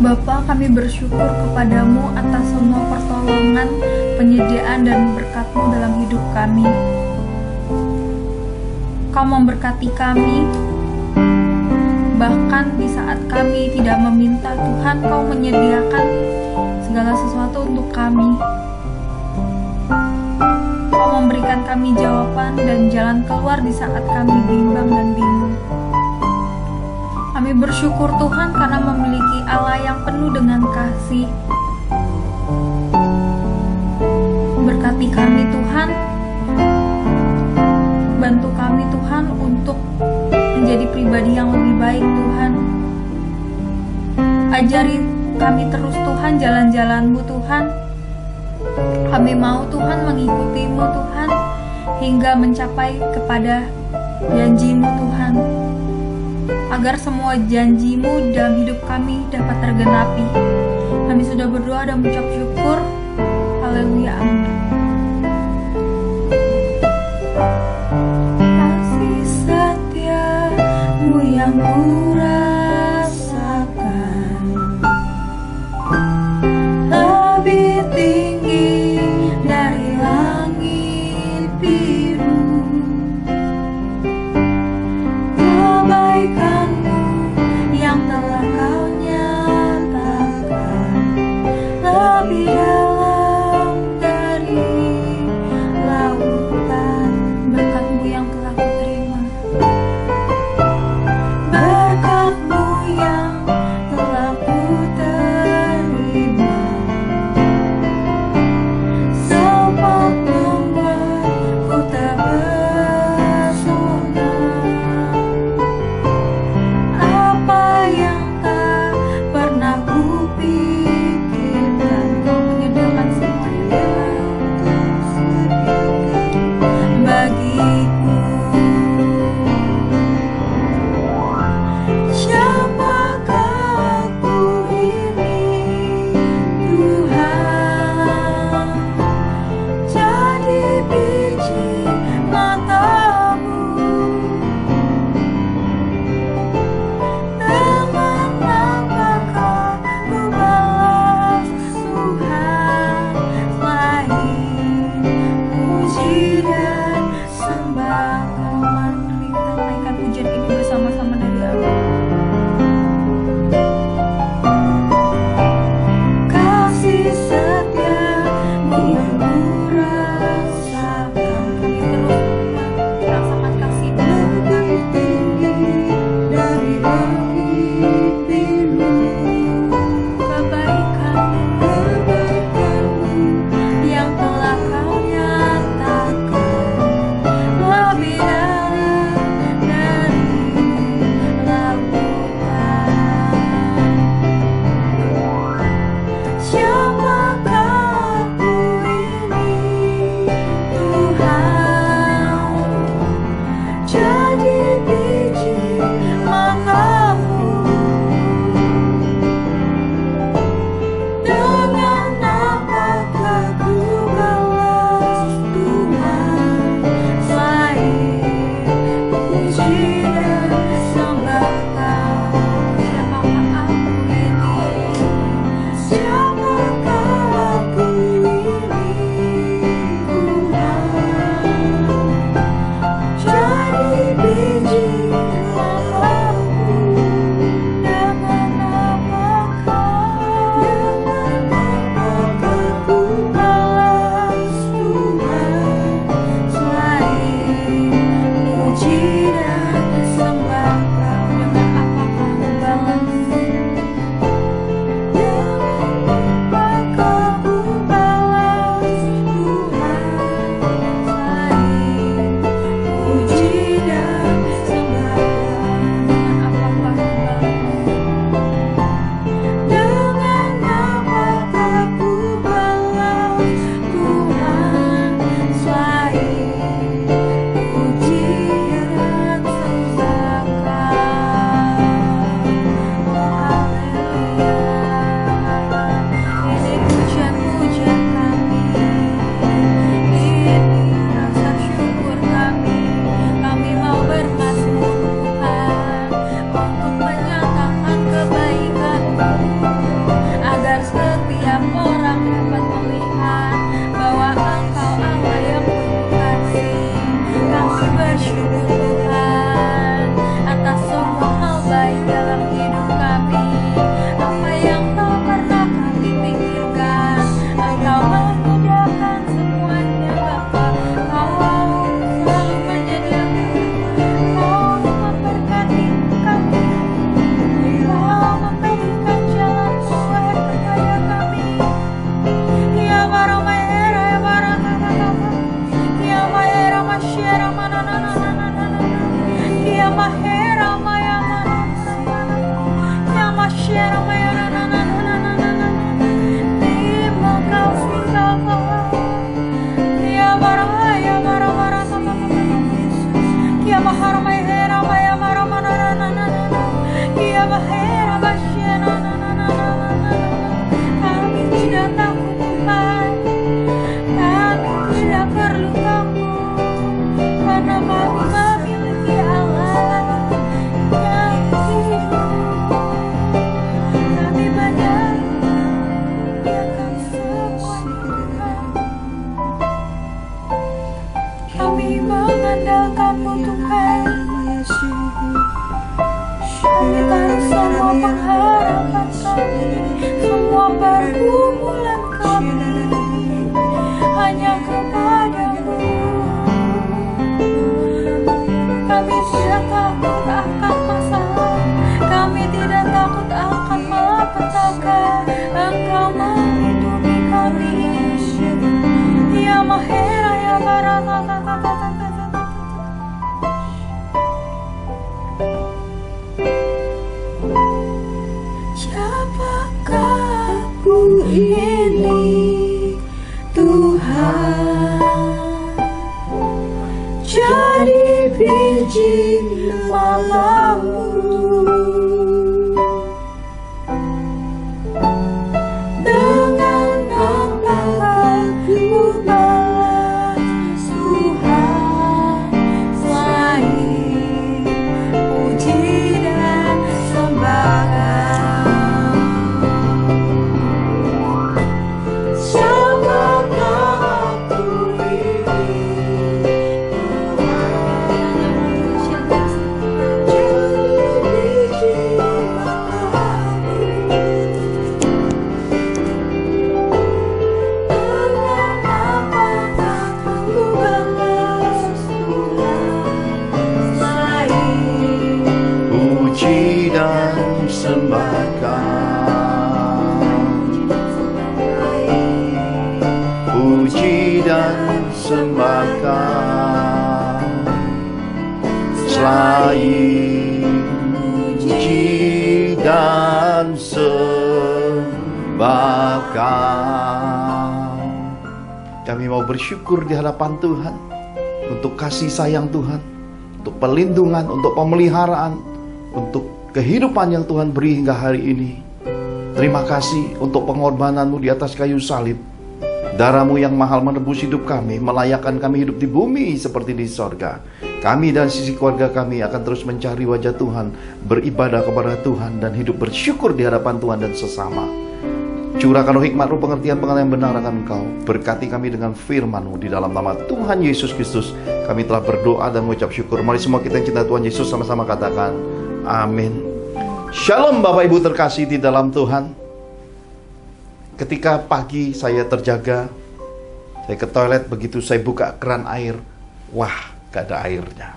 Bapa, kami bersyukur kepadamu atas semua pertolongan, penyediaan, dan berkat-Mu dalam hidup kami. Kau memberkati kami, bahkan di saat kami tidak meminta, Tuhan, Kau menyediakan segala sesuatu untuk kami. Kau memberikan kami jawaban dan jalan keluar di saat kami bimbang dan bingung. Kami bersyukur Tuhan karena memiliki Allah yang penuh dengan kasih. Berkati kami Tuhan, bantu kami Tuhan untuk menjadi pribadi yang lebih baik Tuhan. Ajari kami terus Tuhan jalan-jalan-Mu Tuhan. Kami mau Tuhan mengikuti-Mu Tuhan hingga mencapai kepada janji-Mu Tuhan, agar semua janji-Mu dalam hidup kami dapat tergenapi. Kami sudah berdoa dan mengucap syukur. Haleluya, amin. Kasih setia-Mu yang kurasakan lebih tinggi dari langit biru. Kebaikan-Mu yang telah Kau nyatakan lebih dalam dari mahera maya manusia, ya masyera maya na na na na na na na. Terima kasih Bapa. Ya baraya bara bara na na na na. Ya mahara mahera maya mara mana na na na na. Ya mahera basya na na na na na na. Kami tidak takut Tuhan, kami tidak perlu takut, karena kami memiliki Allah yang hidup. Kami menyediakan semua Tuhan. Kami mengandalkan-Mu Tuhan. Kami taruh semua pengharapan kami, semua pergumulan kami hanya kepada-Mu. Kami tidak takut akan masalah, kami tidak takut akan malapetaka. Engkau menghidupi kami. Ya mahera ya barata. Siapakah aku ini Tuhan? Jadi biji mamamu, dengan apakah ku balas Tuhan selain puji dan sembahkan? Siapakah aku ini puji dan sembahkan, puji dan sembahkan, selain puji dan sembahkan. Kami mau bersyukur di hadapan Tuhan untuk kasih sayang Tuhan, untuk perlindungan, untuk pemeliharaan, untuk kehidupan yang Tuhan beri hingga hari ini. Terima kasih untuk pengorbanan-Mu di atas kayu salib. Darah-Mu yang mahal menebus hidup kami, melayakkan kami hidup di bumi seperti di sorga. Kami dan sisi keluarga kami akan terus mencari wajah Tuhan, beribadah kepada Tuhan, dan hidup bersyukur di hadapan Tuhan dan sesama. Curahkan roh hikmat, roh pengertian, pengalaman yang benar akan Engkau. Berkati kami dengan firman-Mu. Di dalam nama Tuhan Yesus Kristus kami telah berdoa dan mengucap syukur. Mari semua kita yang cinta Tuhan Yesus sama-sama katakan amin. Shalom Bapak Ibu terkasih di dalam Tuhan. Ketika pagi saya terjaga, saya ke toilet, begitu saya buka keran air, wah, gak ada airnya.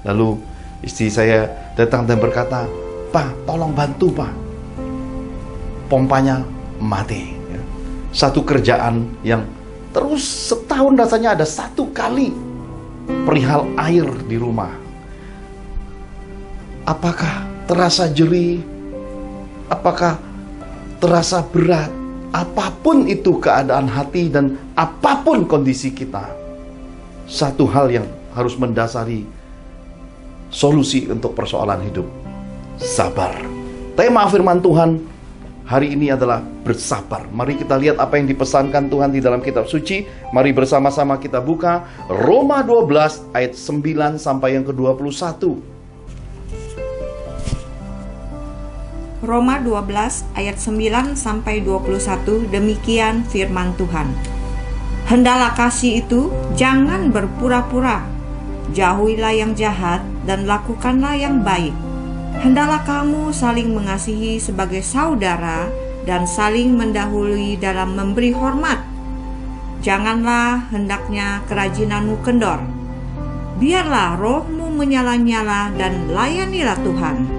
Lalu istri saya datang dan berkata, "Pak, tolong bantu Pak, pompanya mati." Satu kerjaan yang terus setahun rasanya ada satu kali perihal air di rumah. Apakah terasa jerih? Apakah terasa berat? Apapun itu keadaan hati dan apapun kondisi kita, satu hal yang harus mendasari solusi untuk persoalan hidup: sabar. Tema firman Tuhan hari ini adalah bersabar. Mari kita lihat apa yang dipesankan Tuhan di dalam kitab suci. Mari bersama-sama kita buka Roma 12 ayat 9 sampai yang ke-21. Roma 12 ayat 9 sampai 21, demikian firman Tuhan. Hendaklah kasih itu jangan berpura-pura. Jauhilah yang jahat dan lakukanlah yang baik. Hendaklah kamu saling mengasihi sebagai saudara dan saling mendahului dalam memberi hormat. Janganlah hendaknya kerajinanmu kendor. Biarlah rohmu menyala-nyala dan layanilah Tuhan.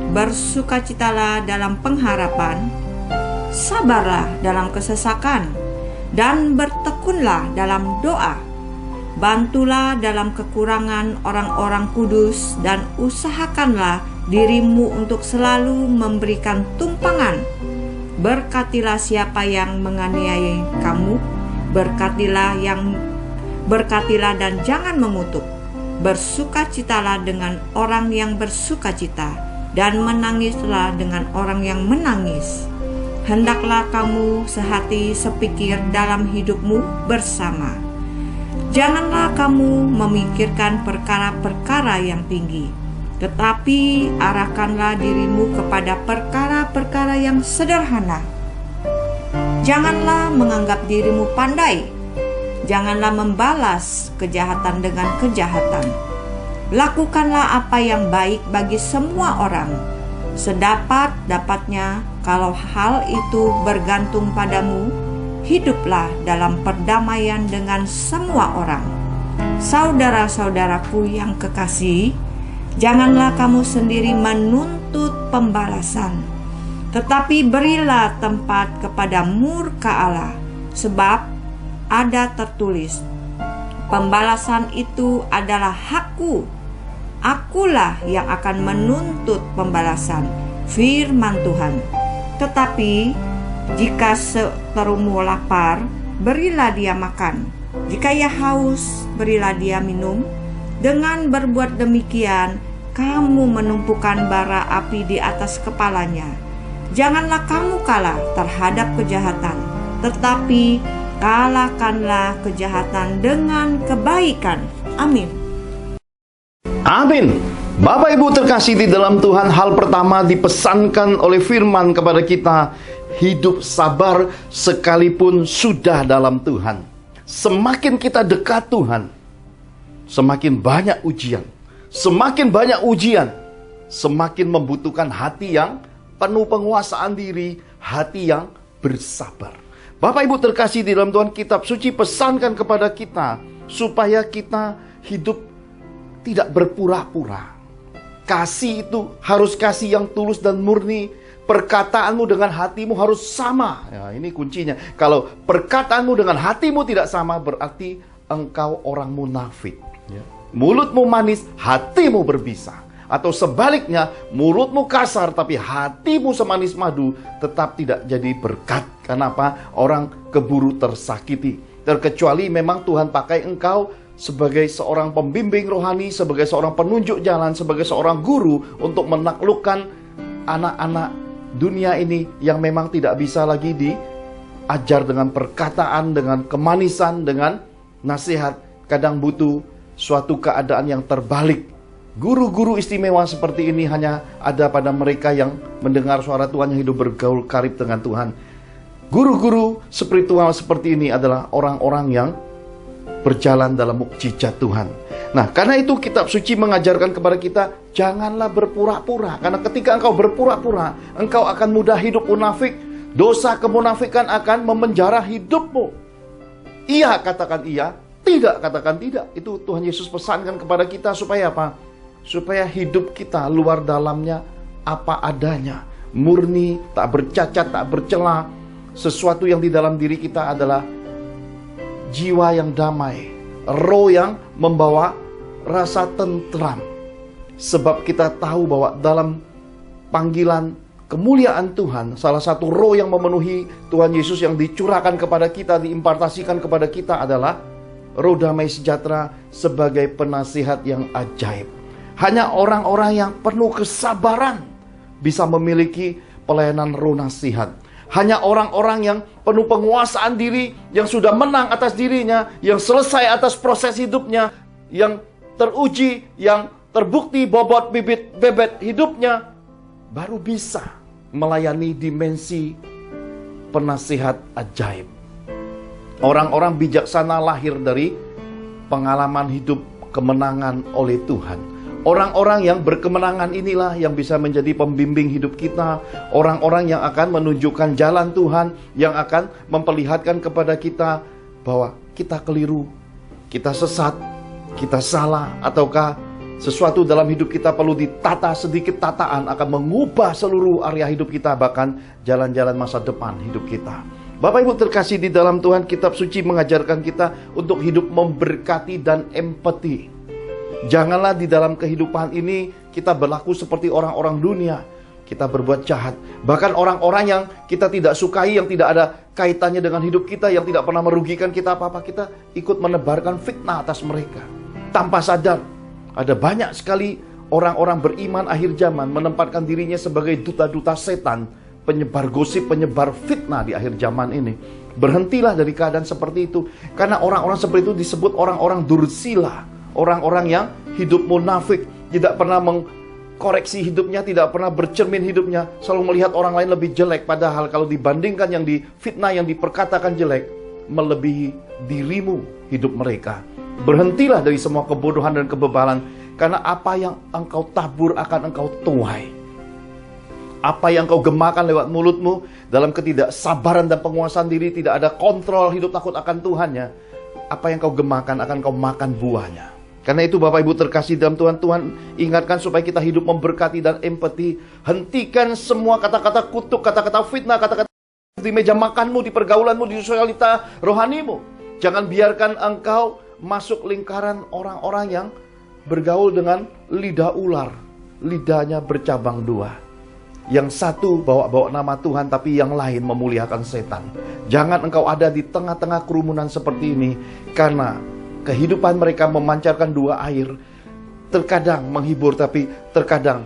Bersukacitalah dalam pengharapan, sabarlah dalam kesesakan, dan bertekunlah dalam doa. Bantulah dalam kekurangan orang-orang kudus dan usahakanlah dirimu untuk selalu memberikan tumpangan. Berkatilah siapa yang menganiaya kamu, berkatilah dan jangan mengutuk. Bersukacitalah dengan orang yang bersukacita, dan menangislah dengan orang yang menangis. Hendaklah kamu sehati sepikir dalam hidupmu bersama. Janganlah kamu memikirkan perkara-perkara yang tinggi, tetapi arahkanlah dirimu kepada perkara-perkara yang sederhana. Janganlah menganggap dirimu pandai. Janganlah membalas kejahatan dengan kejahatan. Lakukanlah apa yang baik bagi semua orang, sedapat-dapatnya. Kalau hal itu bergantung padamu, hiduplah dalam perdamaian dengan semua orang. Saudara-saudaraku yang kekasih, janganlah kamu sendiri menuntut pembalasan, tetapi berilah tempat kepada murka Allah, sebab ada tertulis, pembalasan itu adalah hakku, akulah yang akan menuntut pembalasan, firman Tuhan. Tetapi jika seterumu lapar, berilah dia makan. Jika ia haus, berilah dia minum. Dengan berbuat demikian, kamu menumpukan bara api di atas kepalanya. Janganlah kamu kalah terhadap kejahatan, tetapi kalahkanlah kejahatan dengan kebaikan. Amin. Amin. Bapak Ibu terkasih di dalam Tuhan, hal pertama dipesankan oleh firman kepada kita, hidup sabar sekalipun sudah dalam Tuhan. Semakin kita dekat Tuhan, semakin banyak ujian. Semakin banyak ujian, semakin membutuhkan hati yang penuh penguasaan diri, hati yang bersabar. Bapak Ibu terkasih di dalam Tuhan, kitab suci pesankan kepada kita supaya kita hidup tidak berpura-pura. Kasih itu harus kasih yang tulus dan murni. Perkataanmu dengan hatimu harus sama. Ya, ini kuncinya. Kalau perkataanmu dengan hatimu tidak sama, berarti engkau orang munafik. Ya. Mulutmu manis, hatimu berbisa. Atau sebaliknya, mulutmu kasar tapi hatimu semanis madu, tetap tidak jadi berkat. Kenapa? Orang keburu tersakiti. Terkecuali memang Tuhan pakai engkau sebagai seorang pembimbing rohani, sebagai seorang penunjuk jalan, sebagai seorang guru untuk menaklukkan anak-anak dunia ini yang memang tidak bisa lagi diajar dengan perkataan, dengan kemanisan, dengan nasihat. Kadang butuh suatu keadaan yang terbalik. Guru-guru istimewa seperti ini hanya ada pada mereka yang mendengar suara Tuhan, yang hidup bergaul karib dengan Tuhan. Guru-guru spiritual seperti ini adalah orang-orang yang berjalan dalam mukjizat Tuhan. Nah, karena itu kitab suci mengajarkan kepada kita, janganlah berpura-pura. Karena ketika engkau berpura-pura, engkau akan mudah hidup munafik. Dosa kemunafikan akan memenjara hidupmu. Iya katakan iya, tidak katakan tidak. Itu Tuhan Yesus pesankan kepada kita supaya apa? Supaya hidup kita luar dalamnya apa adanya, murni, tak bercacat, tak bercela. Sesuatu yang di dalam diri kita adalah jiwa yang damai, roh yang membawa rasa tentram. Sebab kita tahu bahwa dalam panggilan kemuliaan Tuhan, salah satu roh yang memenuhi Tuhan Yesus yang dicurahkan kepada kita, diimpartasikan kepada kita adalah roh damai sejahtera sebagai penasihat yang ajaib. Hanya orang-orang yang penuh kesabaran bisa memiliki pelayanan roh nasihat. Hanya orang-orang yang penuh penguasaan diri, yang sudah menang atas dirinya, yang selesai atas proses hidupnya, yang teruji, yang terbukti bobot bibit bebet hidupnya, baru bisa melayani dimensi penasihat ajaib. Orang-orang bijaksana lahir dari pengalaman hidup kemenangan oleh Tuhan. Orang-orang yang berkemenangan inilah yang bisa menjadi pembimbing hidup kita. Orang-orang yang akan menunjukkan jalan Tuhan, yang akan memperlihatkan kepada kita bahwa kita keliru, kita sesat, kita salah, ataukah sesuatu dalam hidup kita perlu ditata. Sedikit tataan akan mengubah seluruh area hidup kita, bahkan jalan-jalan masa depan hidup kita. Bapak Ibu terkasih di dalam Tuhan, kitab suci mengajarkan kita untuk hidup memberkati dan empati. Janganlah di dalam kehidupan ini kita berlaku seperti orang-orang dunia. Kita berbuat jahat. Bahkan orang-orang yang kita tidak sukai, yang tidak ada kaitannya dengan hidup kita, yang tidak pernah merugikan kita apa-apa, kita ikut menebarkan fitnah atas mereka. Tanpa sadar, ada banyak sekali orang-orang beriman akhir zaman menempatkan dirinya sebagai duta-duta setan, penyebar gosip, penyebar fitnah di akhir zaman ini. Berhentilah dari keadaan seperti itu. Karena orang-orang seperti itu disebut orang-orang dursila. Orang-orang yang hidup munafik, tidak pernah mengkoreksi hidupnya, tidak pernah bercermin hidupnya, selalu melihat orang lain lebih jelek. Padahal kalau dibandingkan yang difitnah, yang diperkatakan jelek, melebihi dirimu hidup mereka. Berhentilah dari semua kebodohan dan kebebalan, karena apa yang engkau tabur akan engkau tuai. Apa yang kau gemakan lewat mulutmu, dalam ketidaksabaran dan penguasaan diri, tidak ada kontrol hidup takut akan Tuhannya, apa yang kau gemakan akan kau makan buahnya. Karena itu Bapak Ibu terkasih dalam Tuhan, Tuhan ingatkan supaya kita hidup memberkati dan empati. Hentikan semua kata-kata kutuk, kata-kata fitnah, kata-kata di meja makanmu, di pergaulanmu, di sosialita rohanimu. Jangan biarkan engkau masuk lingkaran orang-orang yang bergaul dengan lidah ular. Lidahnya bercabang dua. Yang satu bawa-bawa nama Tuhan, tapi yang lain memuliakan setan. Jangan engkau ada di tengah-tengah kerumunan seperti ini, karena kehidupan mereka memancarkan dua air. Terkadang menghibur, tapi terkadang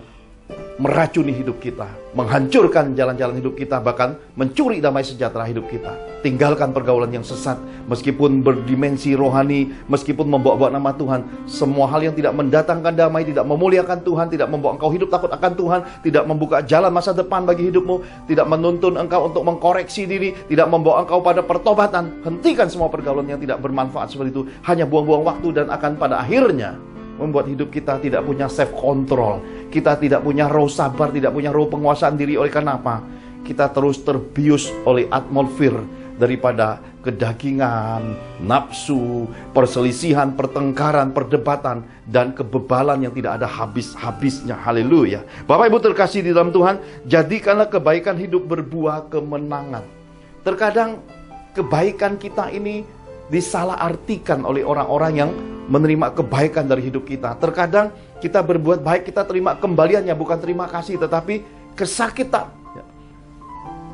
meracuni hidup kita, menghancurkan jalan-jalan hidup kita, bahkan mencuri damai sejahtera hidup kita. Tinggalkan pergaulan yang sesat, meskipun berdimensi rohani, meskipun membawa-bawa nama Tuhan. Semua hal yang tidak mendatangkan damai, tidak memuliakan Tuhan, tidak membawa engkau hidup takut akan Tuhan, tidak membuka jalan masa depan bagi hidupmu, tidak menuntun engkau untuk mengkoreksi diri, tidak membawa engkau pada pertobatan. Hentikan semua pergaulan yang tidak bermanfaat seperti itu. Hanya buang-buang waktu dan akan pada akhirnya membuat hidup kita tidak punya self control. Kita tidak punya roh sabar, tidak punya roh penguasaan diri. Oleh karena apa? Kita terus terbius oleh atmosfer daripada kedagingan, nafsu, perselisihan, pertengkaran, perdebatan, dan kebebalan yang tidak ada habis-habisnya. Haleluya. Bapak Ibu terkasih di dalam Tuhan, jadikanlah kebaikan hidup berbuah kemenangan. Terkadang kebaikan kita ini disalahartikan oleh orang-orang yang menerima kebaikan dari hidup kita. Terkadang kita berbuat baik, kita terima kembaliannya, bukan terima kasih, tetapi kesakitan.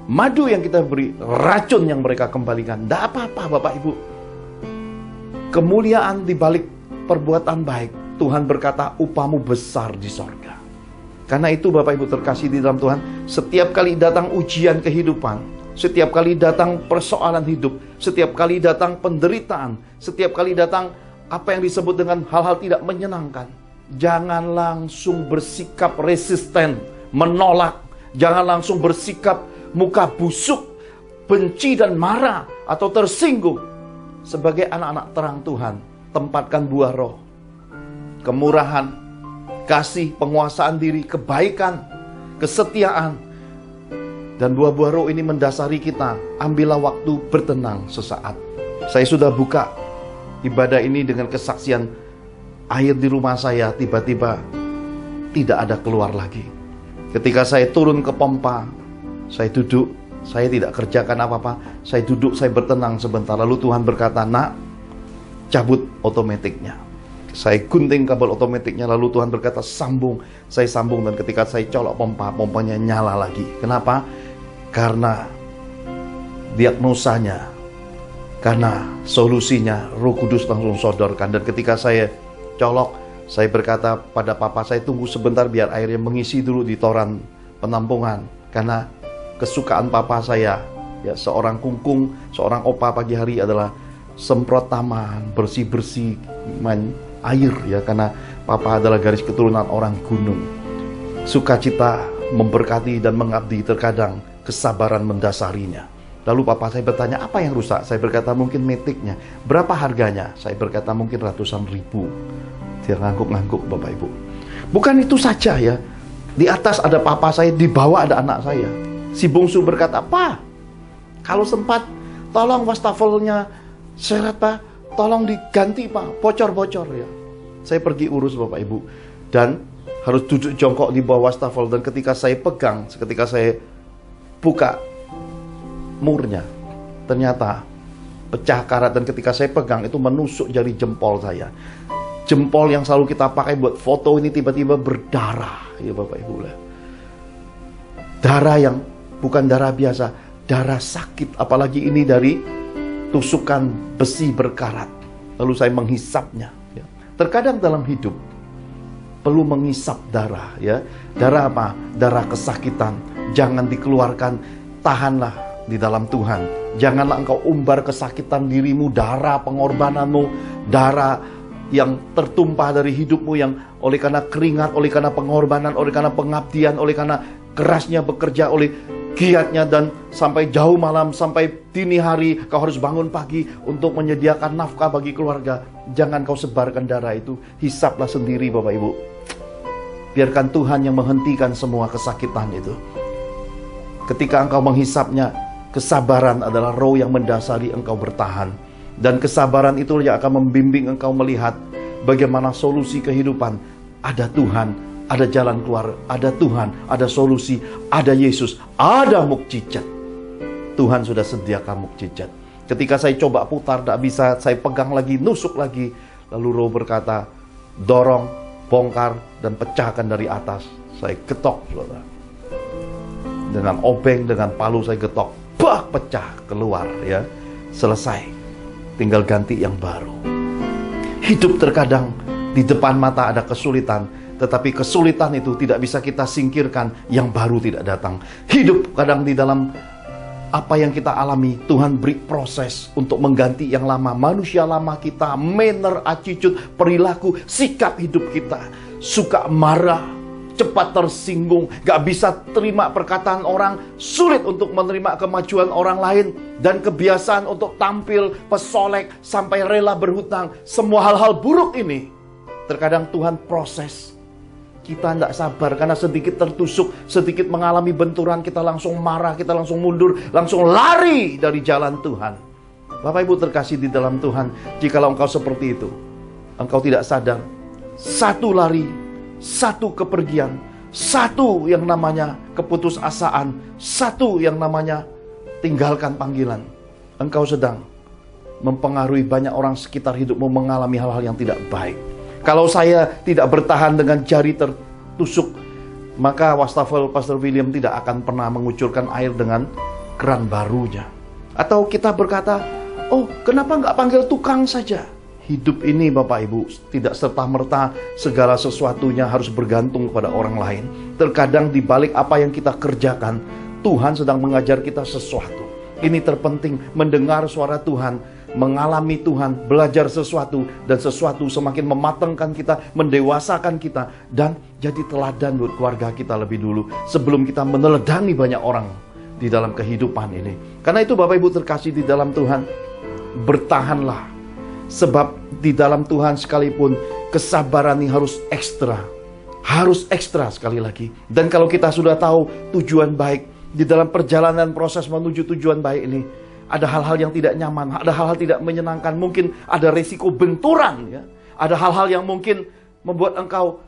Madu yang kita beri, racun yang mereka kembalikan. Tidak apa-apa Bapak Ibu. Kemuliaan di balik perbuatan baik, Tuhan berkata upahmu besar di sorga. Karena itu Bapak Ibu terkasih di dalam Tuhan, setiap kali datang ujian kehidupan, setiap kali datang persoalan hidup, setiap kali datang penderitaan, setiap kali datang apa yang disebut dengan hal-hal tidak menyenangkan, jangan langsung bersikap resisten, menolak. Jangan langsung bersikap muka busuk, benci dan marah, atau tersinggung. Sebagai anak-anak terang Tuhan, tempatkan buah roh, kemurahan, kasih, penguasaan diri, kebaikan, kesetiaan. Dan buah-buah roh ini mendasari kita. Ambillah waktu bertenang sesaat. Saya sudah buka ibadah ini dengan kesaksian air di rumah saya tiba-tiba tidak ada keluar lagi. Ketika saya turun ke pompa, saya duduk, saya tidak kerjakan apa-apa, saya duduk, saya bertenang sebentar. Lalu Tuhan berkata, nak, cabut otomatiknya. Saya gunting kabel otomatiknya, lalu Tuhan berkata, sambung. Saya sambung, dan ketika saya colok pompa, pompanya nyala lagi. Kenapa? Karena diagnosanya, karena solusinya Roh Kudus langsung sodorkan. Dan ketika saya colok, saya berkata pada papa, saya tunggu sebentar biar airnya mengisi dulu di toran penampungan. Karena kesukaan papa saya, ya, seorang kungkung, seorang opa pagi hari adalah semprot taman, bersih-bersih main air, ya, karena papa adalah garis keturunan orang gunung. Sukacita memberkati dan mengabdi, terkadang kesabaran mendasarinya. Lalu papa saya bertanya, apa yang rusak? Saya berkata, mungkin metiknya. Berapa harganya? Saya berkata, mungkin ratusan ribu. Dia ngangguk-ngangguk, Bapak Ibu. Bukan itu saja, ya. Di atas ada papa saya, di bawah ada anak saya. Si bungsu berkata, Pak, kalau sempat, tolong wastafelnya seret, Pak. Tolong diganti, Pak. Bocor-bocor, ya. Saya pergi urus, Bapak Ibu. Dan harus duduk jongkok di bawah wastafel. Dan ketika saya pegang, ketika saya buka murnya, ternyata pecah karat, dan ketika saya pegang itu menusuk jari jempol saya. Jempol yang selalu kita pakai buat foto ini tiba-tiba berdarah, ya Bapak Ibu. Darah yang bukan darah biasa, darah sakit, apalagi ini dari tusukan besi berkarat. Lalu saya menghisapnya. Ya. Terkadang dalam hidup perlu menghisap darah, ya. Darah apa? Darah kesakitan. Jangan dikeluarkan, tahanlah di dalam Tuhan. Janganlah engkau umbar kesakitan dirimu, darah pengorbananmu, darah yang tertumpah dari hidupmu, yang oleh karena keringat, oleh karena pengorbanan, oleh karena pengabdian, oleh karena kerasnya bekerja, oleh giatnya, dan sampai jauh malam, sampai dini hari kau harus bangun pagi untuk menyediakan nafkah bagi keluarga. Jangan kau sebarkan darah itu. Hisaplah sendiri Bapak Ibu. Biarkan Tuhan yang menghentikan semua kesakitan itu. Ketika engkau menghisapnya, kesabaran adalah roh yang mendasari engkau bertahan. Dan kesabaran itu yang akan membimbing engkau melihat bagaimana solusi kehidupan. Ada Tuhan, ada jalan keluar, ada Tuhan, ada solusi, ada Yesus, ada mukjizat. Tuhan sudah sediakan mukjizat. Ketika saya coba putar, tidak bisa, saya pegang lagi, nusuk lagi. Lalu roh berkata, dorong, bongkar, dan pecahkan dari atas. Saya getok, saudara. Dengan obeng, dengan palu saya getok. Bah, pecah, keluar, ya. Selesai. Tinggal ganti yang baru. Hidup terkadang di depan mata ada kesulitan, tetapi kesulitan itu tidak bisa kita singkirkan yang baru tidak datang. Hidup kadang di dalam apa yang kita alami, Tuhan beri proses untuk mengganti yang lama. Manusia lama kita, manner, attitude, perilaku, sikap hidup kita. Suka marah, cepat tersinggung, gak bisa terima perkataan orang, sulit untuk menerima kemajuan orang lain, dan kebiasaan untuk tampil pesolek sampai rela berhutang. Semua hal-hal buruk ini terkadang Tuhan proses. Kita tidak sabar karena sedikit tertusuk, sedikit mengalami benturan, kita langsung marah, kita langsung mundur, langsung lari dari jalan Tuhan. Bapak Ibu terkasih di dalam Tuhan, jikalau engkau seperti itu, engkau tidak sadar, satu lari, satu kepergian, satu yang namanya keputusasaan, satu yang namanya tinggalkan panggilan, engkau sedang mempengaruhi banyak orang sekitar hidupmu mengalami hal-hal yang tidak baik. Kalau saya tidak bertahan dengan jari tertusuk, maka wastafel Pastor William tidak akan pernah mengucurkan air dengan keran barunya. Atau kita berkata, oh kenapa nggak panggil tukang saja? Hidup ini Bapak Ibu tidak serta-merta segala sesuatunya harus bergantung kepada orang lain. Terkadang di balik apa yang kita kerjakan, Tuhan sedang mengajar kita sesuatu. Ini terpenting, mendengar suara Tuhan, mengalami Tuhan, belajar sesuatu, dan sesuatu semakin mematangkan kita, mendewasakan kita, dan jadi teladan buat keluarga kita lebih dulu sebelum kita meneladani banyak orang di dalam kehidupan ini. Karena itu Bapak Ibu terkasih di dalam Tuhan, bertahanlah. Sebab di dalam Tuhan sekalipun kesabaran ini harus ekstra. Harus ekstra sekali lagi. Dan kalau kita sudah tahu tujuan baik, di dalam perjalanan proses menuju tujuan baik ini, ada hal-hal yang tidak nyaman, ada hal-hal tidak menyenangkan, mungkin ada resiko benturan, ya. Ada hal-hal yang mungkin membuat engkau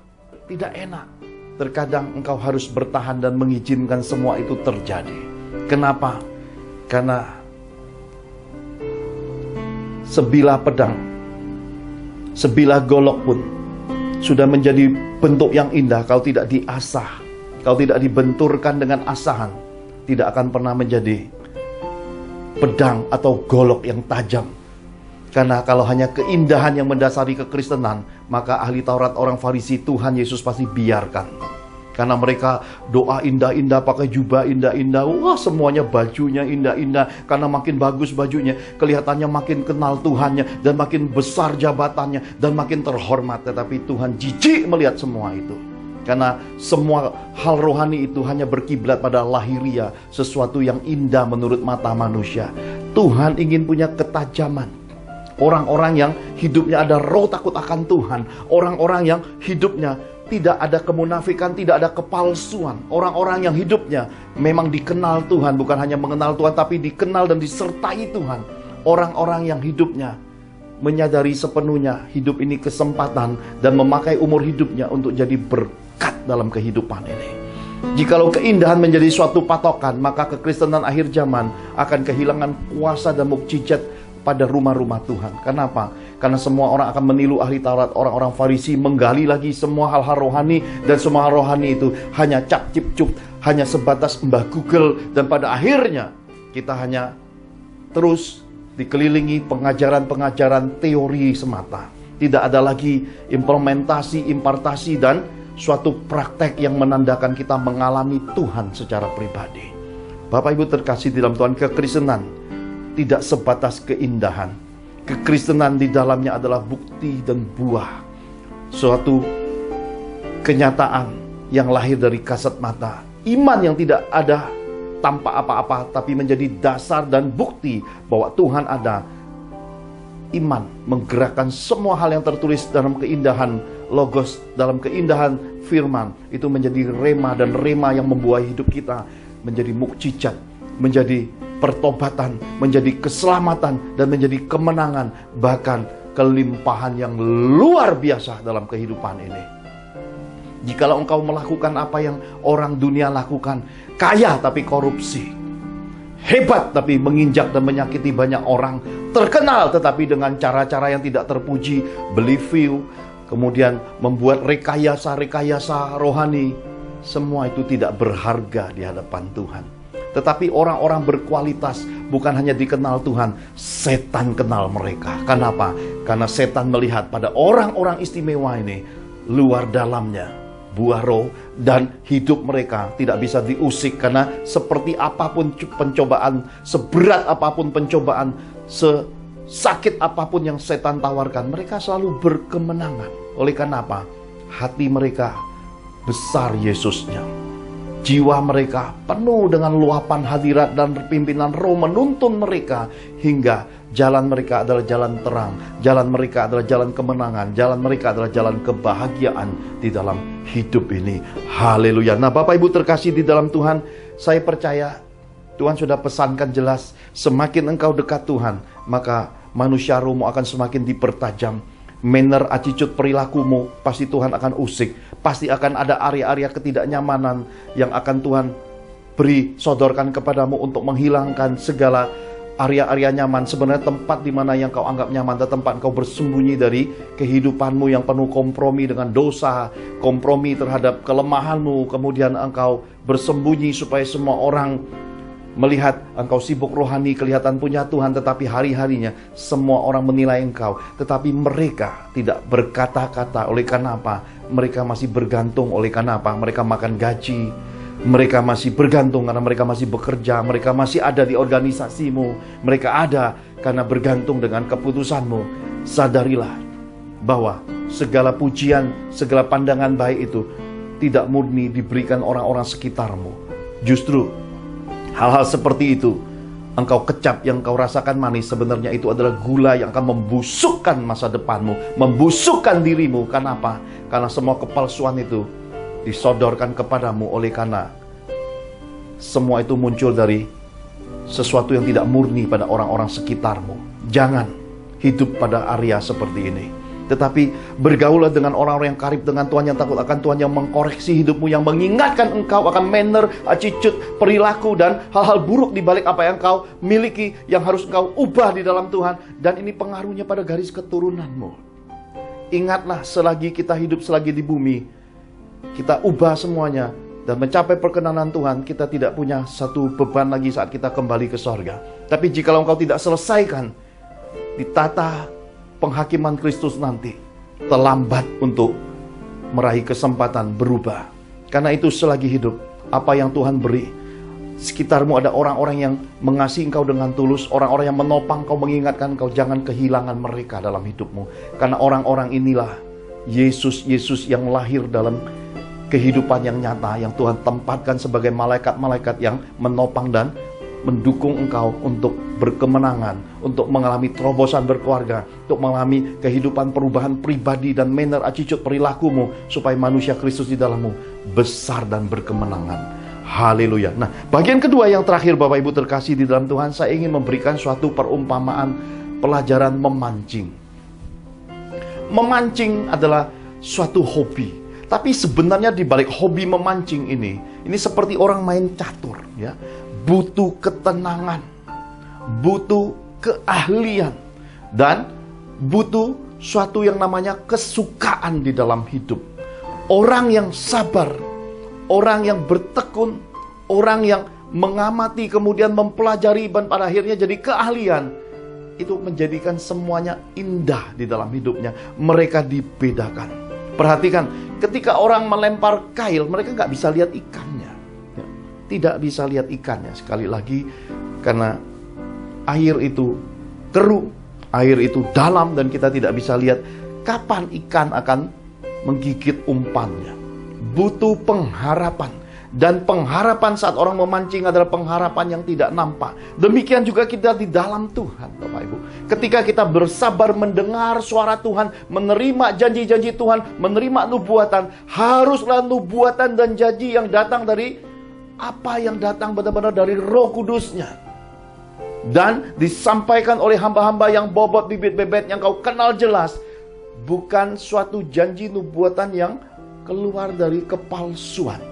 tidak enak. Terkadang engkau harus bertahan dan mengizinkan semua itu terjadi. Kenapa? Karena sebilah pedang, sebilah golok pun sudah menjadi bentuk yang indah. Kalau tidak diasah, kalau tidak dibenturkan dengan asahan, tidak akan pernah menjadi pedang atau golok yang tajam. Karena kalau hanya keindahan yang mendasari kekristenan, maka ahli Taurat orang Farisi Tuhan Yesus pasti biarkan. Karena mereka doa indah-indah, pakai jubah indah-indah, wah semuanya bajunya indah-indah. Karena makin bagus bajunya, kelihatannya makin kenal Tuhannya, dan makin besar jabatannya, dan makin terhormat. Tetapi Tuhan jijik melihat semua itu. Karena semua hal rohani itu hanya berkiblat pada lahiria, sesuatu yang indah menurut mata manusia. Tuhan ingin punya ketajaman. Orang-orang yang hidupnya ada roh takut akan Tuhan. Orang-orang yang hidupnya tidak ada kemunafikan, tidak ada kepalsuan. Orang-orang yang hidupnya memang dikenal Tuhan, bukan hanya mengenal Tuhan, tapi dikenal dan disertai Tuhan. Orang-orang yang hidupnya menyadari sepenuhnya hidup ini kesempatan, dan memakai umur hidupnya untuk jadi berkat dalam kehidupan ini. Jikalau keindahan menjadi suatu patokan, maka kekristenan akhir zaman akan kehilangan kuasa dan mukjizat pada rumah-rumah Tuhan. Kenapa? Karena semua orang akan meniru ahli Taurat, orang-orang Farisi, menggali lagi semua hal-hal rohani, dan semua hal rohani itu hanya cap cip cup, hanya sebatas mbah Google, dan pada akhirnya kita hanya terus dikelilingi pengajaran-pengajaran teori semata. Tidak ada lagi implementasi, impartasi, dan suatu praktek yang menandakan kita mengalami Tuhan secara pribadi. Bapak Ibu terkasih di dalam Tuhan, kekristenan tidak sebatas keindahan. Kekristenan di dalamnya adalah bukti dan buah suatu kenyataan yang lahir dari kasat mata. Iman yang tidak ada tanpa apa-apa, tapi menjadi dasar dan bukti bahwa Tuhan ada. Iman menggerakkan semua hal yang tertulis dalam keindahan logos, dalam keindahan firman, itu menjadi rema, dan rema yang membuahi hidup kita menjadi mukjizat, menjadi pertobatan, menjadi keselamatan, dan menjadi kemenangan, bahkan kelimpahan yang luar biasa dalam kehidupan ini. Jikalau engkau melakukan apa yang orang dunia lakukan, kaya tapi korupsi, hebat tapi menginjak dan menyakiti banyak orang, terkenal tetapi dengan cara-cara yang tidak terpuji, beli view, kemudian membuat rekayasa-rekayasa rohani, semua itu tidak berharga di hadapan Tuhan. Tetapi orang-orang berkualitas bukan hanya dikenal Tuhan, setan kenal mereka. Kenapa? Karena setan melihat pada orang-orang istimewa ini, luar dalamnya buah roh, dan hidup mereka tidak bisa diusik. Karena seperti apapun pencobaan, seberat apapun pencobaan, sesakit apapun yang setan tawarkan, mereka selalu berkemenangan. Oleh karena apa? Hati mereka besar Yesusnya. Jiwa mereka penuh dengan luapan hadirat, dan pimpinan roh menuntun mereka hingga jalan mereka adalah jalan terang, jalan mereka adalah jalan kemenangan, jalan mereka adalah jalan kebahagiaan di dalam hidup ini. Haleluya. Nah, Bapak Ibu terkasih di dalam Tuhan, saya percaya Tuhan sudah pesankan jelas, semakin engkau dekat Tuhan, maka manusia rohmu akan semakin dipertajam. Manner, attitude, perilakumu pasti Tuhan akan usik. Pasti akan ada area-area ketidaknyamanan yang akan Tuhan beri, sodorkan kepadamu untuk menghilangkan segala area-area nyaman. Sebenarnya tempat di mana yang kau anggap nyaman adalah tempat kau bersembunyi dari kehidupanmu yang penuh kompromi dengan dosa, kompromi terhadap kelemahanmu. Kemudian engkau bersembunyi supaya semua orang melihat engkau sibuk rohani, kelihatan punya Tuhan, tetapi hari-harinya semua orang menilai engkau. Tetapi mereka tidak berkata-kata. Oleh karena apa? Mereka masih bergantung. Oleh karena apa? Mereka makan gaji. Mereka masih bergantung karena mereka masih bekerja. Mereka masih ada di organisasimu. Mereka ada karena bergantung dengan keputusanmu. Sadarilah bahwa segala pujian, segala pandangan baik itu tidak murni diberikan orang-orang sekitarmu. Justru hal-hal seperti itu, engkau kecap, yang kau rasakan manis, sebenarnya itu adalah gula yang akan membusukkan masa depanmu, membusukkan dirimu. Kenapa? Karena semua kepalsuan itu disodorkan kepadamu oleh karena semua itu muncul dari sesuatu yang tidak murni pada orang-orang sekitarmu. Jangan hidup pada area seperti ini, tetapi bergaulah dengan orang-orang yang karib dengan Tuhan, yang takut akan Tuhan, yang mengkoreksi hidupmu, yang mengingatkan engkau akan manner, attitude, perilaku, dan hal-hal buruk di balik apa yang engkau miliki, yang harus engkau ubah di dalam Tuhan. Dan ini pengaruhnya pada garis keturunanmu. Ingatlah, selagi kita hidup, selagi di bumi, kita ubah semuanya dan mencapai perkenanan Tuhan. Kita tidak punya satu beban lagi saat kita kembali ke sorga. Tapi jikalau engkau tidak selesaikan di tata penghakiman Kristus nanti, terlambat untuk meraih kesempatan berubah. Karena itu selagi hidup, apa yang Tuhan beri, sekitarmu ada orang-orang yang mengasihi engkau dengan tulus, orang-orang yang menopang kau, mengingatkan kau, jangan kehilangan mereka dalam hidupmu. Karena orang-orang inilah Yesus yang lahir dalam kehidupan yang nyata, yang Tuhan tempatkan sebagai malaikat-malaikat yang menopang dan mendukung engkau untuk berkemenangan, untuk mengalami terobosan berkeluarga, untuk mengalami kehidupan perubahan pribadi dan manner, attitude, perilakumu, supaya manusia Kristus di dalammu besar dan berkemenangan. Haleluya. Nah, bagian kedua yang terakhir, Bapak Ibu terkasih di dalam Tuhan, saya ingin memberikan suatu perumpamaan pelajaran memancing. Memancing adalah suatu hobi. Tapi sebenarnya di balik hobi memancing ini seperti orang main catur, ya. Butuh ketenangan, butuh keahlian, dan butuh suatu yang namanya kesukaan di dalam hidup. Orang yang sabar, orang yang bertekun, orang yang mengamati kemudian mempelajari dan pada akhirnya jadi keahlian, itu menjadikan semuanya indah di dalam hidupnya. Mereka dibedakan. Perhatikan, ketika orang melempar kail, mereka nggak bisa lihat ikannya. Tidak bisa lihat ikannya. Sekali lagi, karena air itu keruh, air itu dalam, dan kita tidak bisa lihat kapan ikan akan menggigit umpannya. Butuh pengharapan. Dan pengharapan saat orang memancing adalah pengharapan yang tidak nampak. Demikian juga kita di dalam Tuhan, Bapak Ibu. Ketika kita bersabar mendengar suara Tuhan, menerima janji-janji Tuhan, menerima nubuatan, haruslah nubuatan dan janji yang datang dari apa yang datang benar-benar dari Roh Kudus-Nya. Dan disampaikan oleh hamba-hamba yang bobot bibit bebet yang kau kenal jelas. Bukan suatu janji nubuatan yang keluar dari kepalsuan.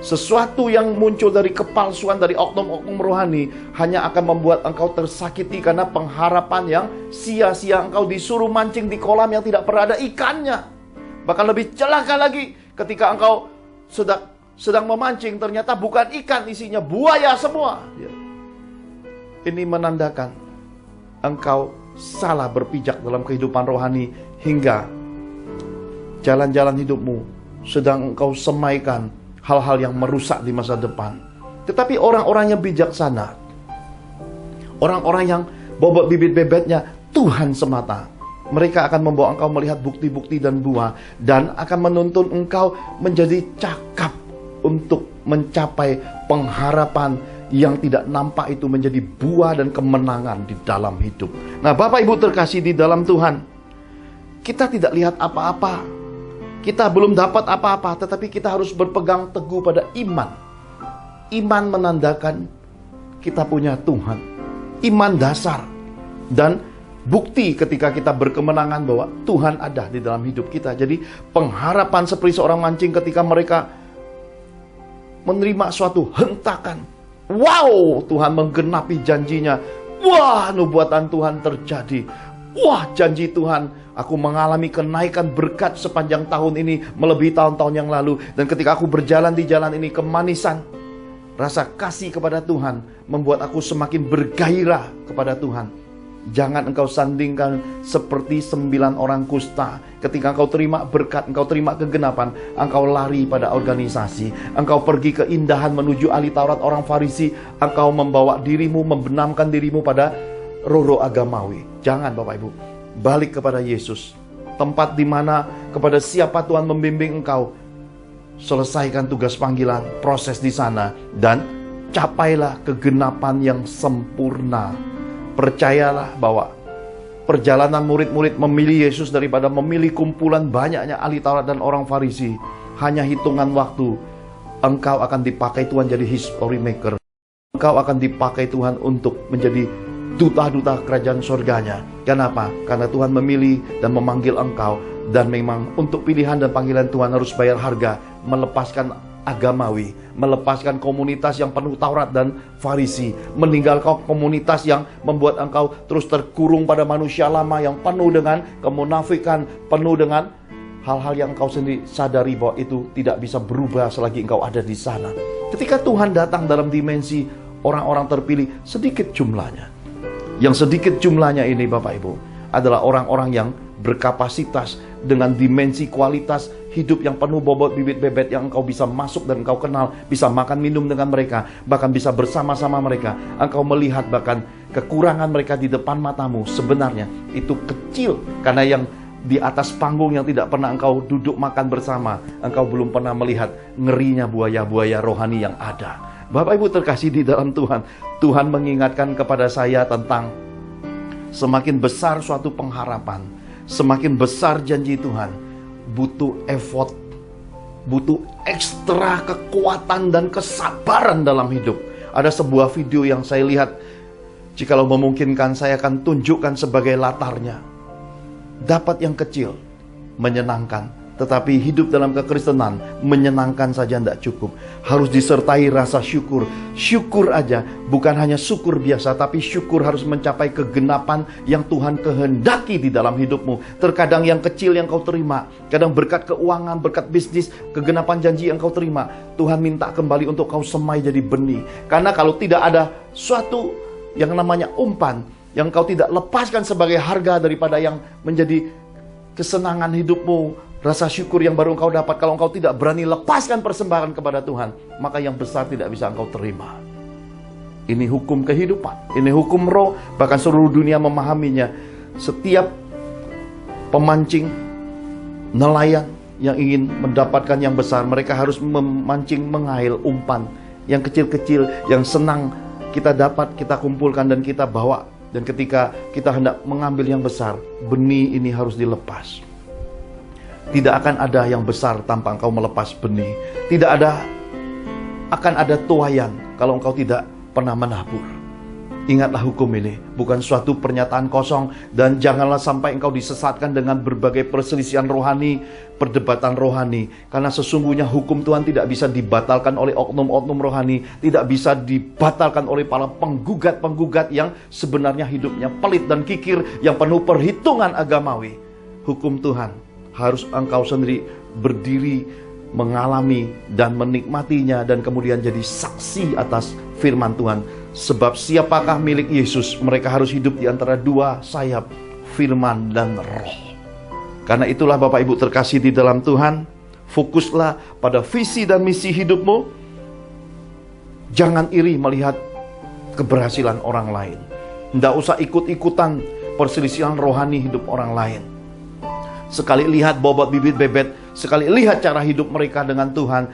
Sesuatu yang muncul dari kepalsuan, dari oknum-oknum rohani, hanya akan membuat engkau tersakiti karena pengharapan yang sia-sia. Engkau disuruh mancing di kolam yang tidak pernah ada ikannya. Bahkan lebih celaka lagi ketika engkau sedang memancing, ternyata bukan ikan, isinya buaya semua. Ini menandakan engkau salah berpijak dalam kehidupan rohani, hingga jalan-jalan hidupmu sedang engkau semaikan hal-hal yang merusak di masa depan. Tetapi orang-orang yang bijaksana, orang-orang yang bobot bibit bebetnya Tuhan semata, mereka akan membawa engkau melihat bukti-bukti dan buah, dan akan menuntun engkau menjadi cakap untuk mencapai pengharapan yang tidak nampak itu menjadi buah dan kemenangan di dalam hidup. Nah, Bapak Ibu terkasih di dalam Tuhan, kita tidak lihat apa-apa, kita belum dapat apa-apa, tetapi kita harus berpegang teguh pada iman. Iman menandakan kita punya Tuhan. Iman dasar. Dan bukti ketika kita berkemenangan bahwa Tuhan ada di dalam hidup kita. Jadi pengharapan seperti seorang mancing ketika mereka menerima suatu hentakan. Wow, Tuhan menggenapi janjinya. Wah, nubuatan Tuhan terjadi. Wah, janji Tuhan, aku mengalami kenaikan berkat sepanjang tahun ini melebihi tahun-tahun yang lalu. Dan ketika aku berjalan di jalan ini, kemanisan rasa kasih kepada Tuhan membuat aku semakin bergairah kepada Tuhan. Jangan engkau sandingkan seperti 9 orang kusta. Ketika engkau terima berkat, engkau terima kegenapan, engkau lari pada organisasi. Engkau pergi keindahan menuju ahli Taurat orang Farisi. Engkau membawa dirimu, membenamkan dirimu pada roh-roh agamawi. Jangan, Bapak Ibu. Balik kepada Yesus. Tempat di mana kepada siapa Tuhan membimbing engkau. Selesaikan tugas panggilan, proses di sana, dan capailah kegenapan yang sempurna. Percayalah bahwa perjalanan murid-murid memilih Yesus daripada memilih kumpulan banyaknya ahli Taurat dan orang Farisi. Hanya hitungan waktu, engkau akan dipakai Tuhan jadi history maker. Engkau akan dipakai Tuhan untuk menjadi duta-duta kerajaan surganya. Kenapa? Karena Tuhan memilih dan memanggil engkau. Dan memang untuk pilihan dan panggilan Tuhan harus bayar harga. Melepaskan agamawi, melepaskan komunitas yang penuh Taurat dan Farisi, meninggalkan komunitas yang membuat engkau terus terkurung pada manusia lama yang penuh dengan kemunafikan, penuh dengan hal-hal yang engkau sendiri sadari bahwa itu tidak bisa berubah selagi engkau ada di sana. Ketika Tuhan datang dalam dimensi orang-orang terpilih, sedikit jumlahnya. Yang sedikit jumlahnya ini, Bapak Ibu, adalah orang-orang yang berkapasitas dengan dimensi kualitas hidup yang penuh bobot bibit bebet yang engkau bisa masuk dan engkau kenal, bisa makan minum dengan mereka, bahkan bisa bersama-sama mereka. Engkau melihat bahkan kekurangan mereka di depan matamu sebenarnya itu kecil, karena yang di atas panggung yang tidak pernah engkau duduk makan bersama, engkau belum pernah melihat ngerinya buaya-buaya rohani yang ada. Bapak Ibu terkasih di dalam Tuhan, Tuhan mengingatkan kepada saya tentang semakin besar suatu pengharapan, semakin besar janji Tuhan, butuh effort, butuh ekstra kekuatan dan kesabaran dalam hidup. Ada sebuah video yang saya lihat, jikalau memungkinkan saya akan tunjukkan sebagai latarnya. Dapat yang kecil, menyenangkan, Tetapi hidup dalam kekristenan menyenangkan saja tidak cukup. Harus disertai rasa syukur. Syukur aja, bukan hanya syukur biasa, tapi syukur harus mencapai kegenapan yang Tuhan kehendaki di dalam hidupmu. Terkadang yang kecil yang kau terima, kadang berkat keuangan, berkat bisnis, kegenapan janji yang kau terima, Tuhan minta kembali untuk kau semai jadi benih. Karena kalau tidak ada suatu yang namanya umpan, yang kau tidak lepaskan sebagai harga daripada yang menjadi kesenangan hidupmu, rasa syukur yang baru engkau dapat, kalau engkau tidak berani lepaskan persembahan kepada Tuhan, maka yang besar tidak bisa engkau terima. Ini hukum kehidupan, ini hukum roh, bahkan seluruh dunia memahaminya. Setiap pemancing, nelayan yang ingin mendapatkan yang besar, mereka harus memancing mengail umpan yang kecil-kecil, yang senang kita dapat, kita kumpulkan dan kita bawa. Dan ketika kita hendak mengambil yang besar, benih ini harus dilepas. Tidak akan ada yang besar tanpa engkau melepas benih. Tidak akan ada tuaian kalau engkau tidak pernah menabur. Ingatlah hukum ini, bukan suatu pernyataan kosong. Dan janganlah sampai engkau disesatkan dengan berbagai perselisihan rohani, perdebatan rohani. Karena sesungguhnya hukum Tuhan tidak bisa dibatalkan oleh oknum-oknum rohani. Tidak bisa dibatalkan oleh para penggugat-penggugat yang sebenarnya hidupnya pelit dan kikir, yang penuh perhitungan agamawi. Hukum Tuhan harus engkau sendiri berdiri, mengalami dan menikmatinya, dan kemudian jadi saksi atas firman Tuhan. Sebab siapakah milik Yesus? Mereka harus hidup di antara dua sayap, firman dan roh. Karena itulah Bapak Ibu terkasih di dalam Tuhan, fokuslah pada visi dan misi hidupmu. Jangan iri melihat keberhasilan orang lain. Tidak usah ikut-ikutan perselisihan rohani hidup orang lain. Sekali lihat bobot bibit bebet, sekali lihat cara hidup mereka dengan Tuhan,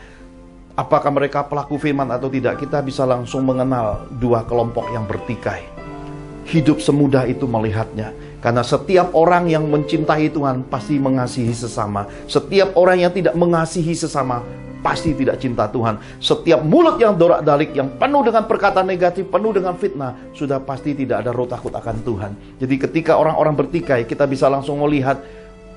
apakah mereka pelaku firman atau tidak, kita bisa langsung mengenal dua kelompok yang bertikai. Hidup semudah itu melihatnya. Karena setiap orang yang mencintai Tuhan pasti mengasihi sesama. Setiap orang yang tidak mengasihi sesama pasti tidak cinta Tuhan. Setiap mulut yang dorak-dalik, yang penuh dengan perkataan negatif, penuh dengan fitnah, sudah pasti tidak ada roh takut akan Tuhan. Jadi ketika orang-orang bertikai, kita bisa langsung melihat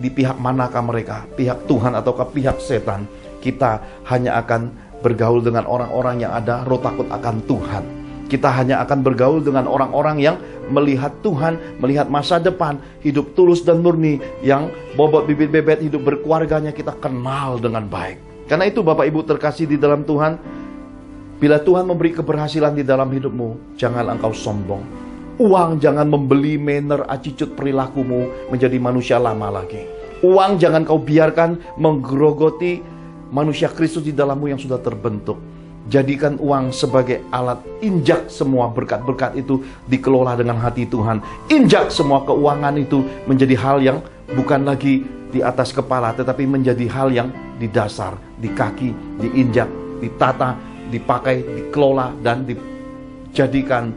di pihak manakah mereka, pihak Tuhan ataukah pihak setan. Kita hanya akan bergaul dengan orang-orang yang ada roh takut akan Tuhan. Kita hanya akan bergaul dengan orang-orang yang melihat Tuhan, melihat masa depan, hidup tulus dan murni, yang bobot bibit bebet hidup berkeluarganya kita kenal dengan baik. Karena itu Bapak Ibu terkasih di dalam Tuhan, bila Tuhan memberi keberhasilan di dalam hidupmu, jangan engkau sombong. Uang jangan membeli manner attitude perilakumu menjadi manusia lama lagi. Uang jangan kau biarkan menggerogoti manusia Kristus di dalammu yang sudah terbentuk. Jadikan uang sebagai alat, injak semua berkat-berkat itu dikelola dengan hati Tuhan. Injak semua keuangan itu menjadi hal yang bukan lagi di atas kepala, tetapi menjadi hal yang di dasar, di kaki, diinjak, ditata, dipakai, dikelola, dan dijadikan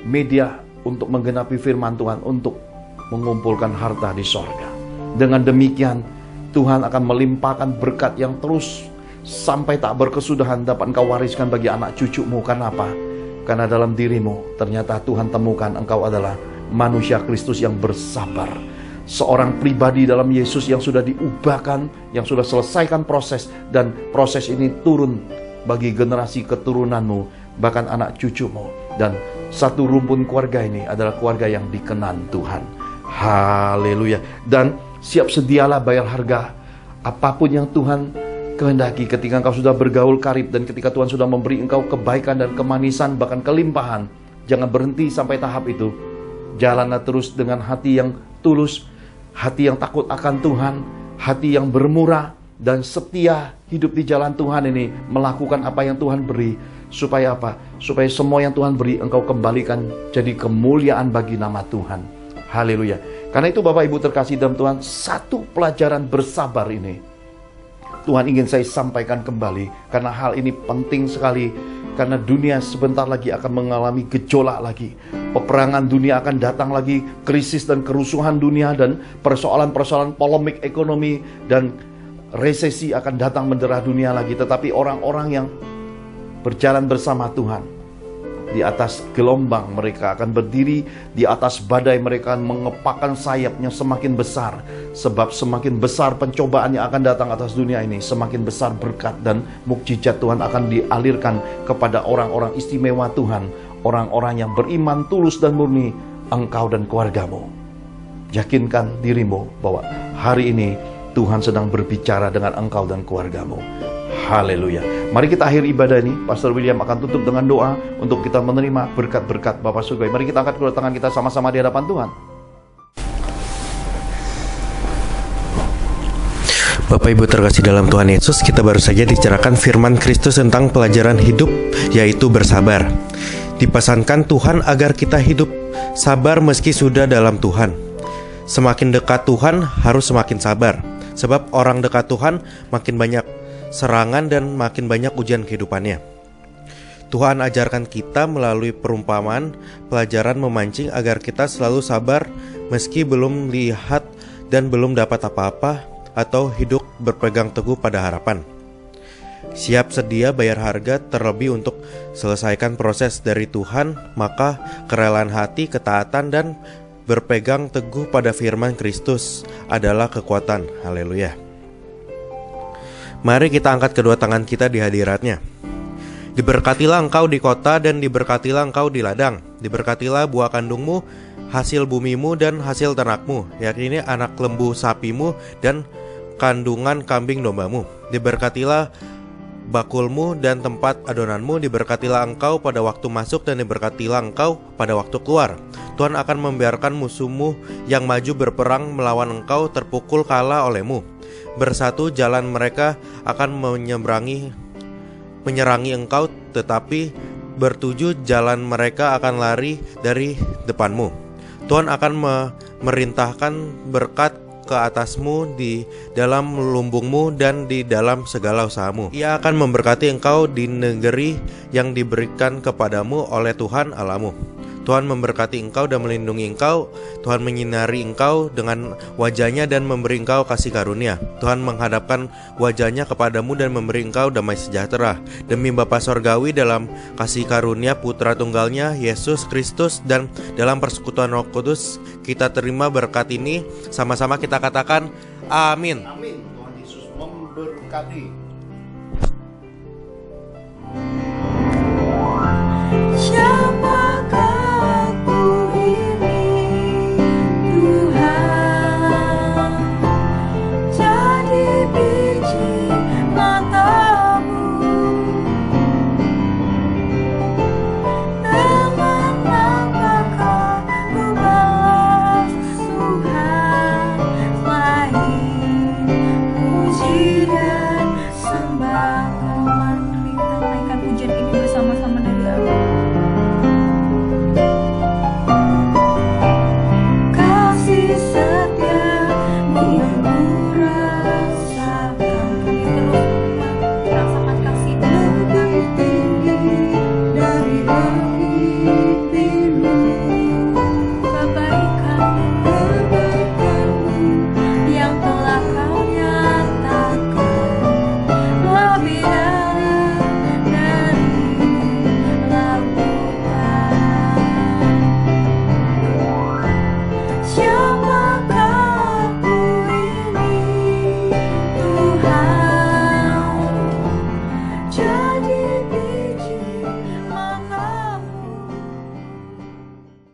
media untuk menggenapi firman Tuhan, untuk mengumpulkan harta di sorga. Dengan demikian, Tuhan akan melimpahkan berkat yang terus sampai tak berkesudahan dapat engkau wariskan bagi anak cucumu. Karena apa? Karena dalam dirimu ternyata Tuhan temukan engkau adalah manusia Kristus yang bersabar. Seorang pribadi dalam Yesus yang sudah diubahkan, yang sudah selesaikan proses, dan proses ini turun bagi generasi keturunanmu, bahkan anak cucumu. Dan satu rumpun keluarga ini adalah keluarga yang dikenan Tuhan. Haleluya. Dan siap sedialah bayar harga apapun yang Tuhan kehendaki ketika engkau sudah bergaul karib, dan ketika Tuhan sudah memberi engkau kebaikan dan kemanisan, bahkan kelimpahan. Jangan berhenti sampai tahap itu. Jalanlah terus dengan hati yang tulus, hati yang takut akan Tuhan, hati yang bermurah dan setia hidup di jalan Tuhan ini, melakukan apa yang Tuhan beri. Supaya apa? Supaya semua yang Tuhan beri engkau kembalikan jadi kemuliaan bagi nama Tuhan. Haleluya. Karena itu Bapak Ibu terkasih dalam Tuhan, satu pelajaran bersabar ini Tuhan ingin saya sampaikan kembali, karena hal ini penting sekali. Karena dunia sebentar lagi akan mengalami gejolak lagi. Peperangan dunia akan datang lagi, krisis dan kerusuhan dunia, dan persoalan-persoalan polemik ekonomi dan resesi akan datang mendera dunia lagi. Tetapi orang-orang yang berjalan bersama Tuhan, di atas gelombang, mereka akan berdiri di atas badai, mereka akan mengepakkan sayapnya semakin besar. Sebab semakin besar pencobaan yang akan datang atas dunia ini, semakin besar berkat dan mukjizat Tuhan akan dialirkan kepada orang-orang istimewa Tuhan, orang-orang yang beriman tulus dan murni, engkau dan keluargamu. Yakinkan dirimu bahwa hari ini Tuhan sedang berbicara dengan engkau dan keluargamu. Haleluya. Mari kita akhir ibadah ini. Pastor William akan tutup dengan doa untuk kita menerima berkat-berkat Bapa Surga. Mari kita angkat kedua tangan kita sama-sama di hadapan Tuhan. Bapak Ibu terkasih dalam Tuhan Yesus, kita baru saja dicerahkan firman Kristus tentang pelajaran hidup, yaitu bersabar. Dipesankan Tuhan agar kita hidup sabar meski sudah dalam Tuhan. Semakin dekat Tuhan harus semakin sabar, sebab orang dekat Tuhan makin banyak serangan dan makin banyak ujian kehidupannya. Tuhan ajarkan kita melalui perumpamaan, pelajaran memancing agar kita selalu sabar meski belum lihat dan belum dapat apa-apa, atau hidup berpegang teguh pada harapan. Siap sedia bayar harga terlebih untuk selesaikan proses dari Tuhan, maka kerelaan hati, ketaatan, dan berpegang teguh pada firman Kristus adalah kekuatan. Haleluya. Mari kita angkat kedua tangan kita di hadiratnya. Diberkatilah engkau di kota dan diberkatilah engkau di ladang. Diberkatilah buah kandungmu, hasil bumimu dan hasil ternakmu, yakni anak lembu sapimu dan kandungan kambing dombamu. Diberkatilah bakulmu dan tempat adonanmu. Diberkatilah engkau pada waktu masuk dan diberkatilah engkau pada waktu keluar. Tuhan akan membiarkan musuhmu yang maju berperang melawan engkau terpukul kalah olehmu. Bersatu jalan mereka akan menyerangi engkau, tetapi bertujuh jalan mereka akan lari dari depanmu. Tuhan akan memerintahkan berkat ke atasmu di dalam lumbungmu dan di dalam segala usahamu. Ia akan memberkati engkau di negeri yang diberikan kepadamu oleh Tuhan Allahmu. Tuhan memberkati engkau dan melindungi engkau. Tuhan menyinari engkau dengan wajahnya dan memberi engkau kasih karunia. Tuhan menghadapkan wajahnya kepadamu dan memberi engkau damai sejahtera. Demi Bapa Sorgawi dalam kasih karunia Putra Tunggalnya Yesus Kristus dan dalam persekutuan Roh Kudus, kita terima berkat ini. Sama-sama kita katakan amin. Amin. Tuhan Yesus memberkati.